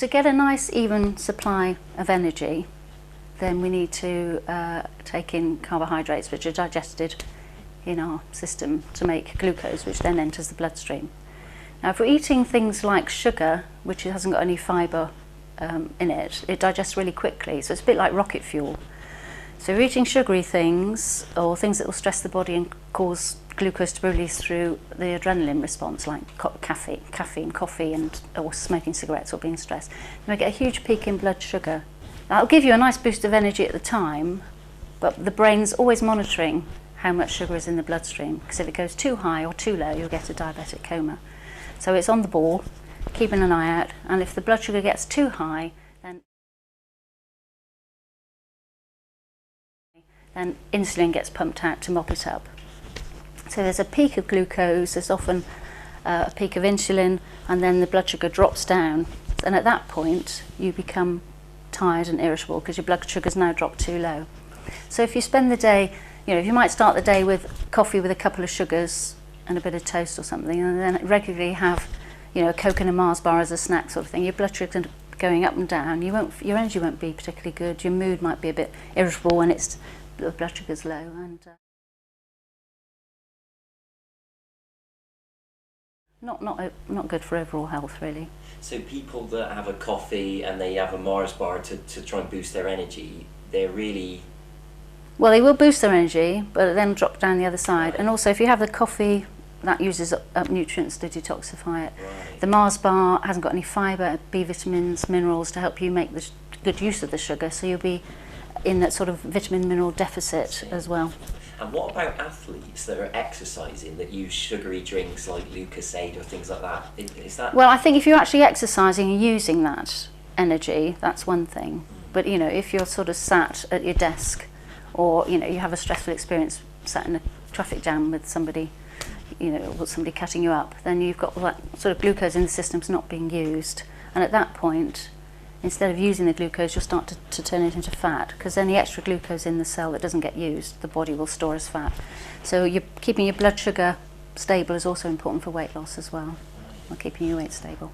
To get a nice even supply of energy, then we need to take in carbohydrates, which are digested in our system to make glucose, which then enters the bloodstream. Now, if we're eating things like sugar, which hasn't got any fibre in it, it digests really quickly, so it's a bit like rocket fuel. So if you're eating sugary things, or things that will stress the body and cause glucose to be released through the adrenaline response, like caffeine, coffee, or smoking cigarettes or being stressed, then we get a huge peak in blood sugar. That'll give you a nice boost of energy at the time, but the brain's always monitoring how much sugar is in the bloodstream, because if it goes too high or too low, you'll get a diabetic coma. So it's on the ball, keeping an eye out, and if the blood sugar gets too high, then insulin gets pumped out to mop it up. So there's a peak of glucose, there's often a peak of insulin, and then the blood sugar drops down. And at that point, you become tired and irritable because your blood sugar's now dropped too low. So if you spend the day, you might start the day with coffee with a couple of sugars and a bit of toast or something, and then regularly have, a Coke and a Mars bar as a snack sort of thing, your blood sugar's going up and down. Your energy won't be particularly good. Your mood might be a bit irritable when the blood sugar's low, and not good for overall health, really. So people that have a coffee and they have a Mars bar to try and boost their energy, they're really... Well, they will boost their energy, but then drop down the other side. Right. And also, if you have the coffee, that uses up nutrients to detoxify it. Right. The Mars bar hasn't got any fibre, B vitamins, minerals to help you make the good use of the sugar, so you'll be in that sort of vitamin mineral deficit as well. And what about athletes that are exercising that use sugary drinks like Lucozade or things like that? Is that... Well, I think if you're actually exercising and using that energy, that's one thing. But if you're sort of sat at your desk, or you have a stressful experience, sat in a traffic jam with somebody, or somebody cutting you up, then you've got all that sort of glucose in the system's not being used, and at that point, instead of using the glucose, you'll start to turn it into fat, because then the extra glucose in the cell that doesn't get used, the body will store as fat. So keeping your blood sugar stable is also important for weight loss as well, or keeping your weight stable.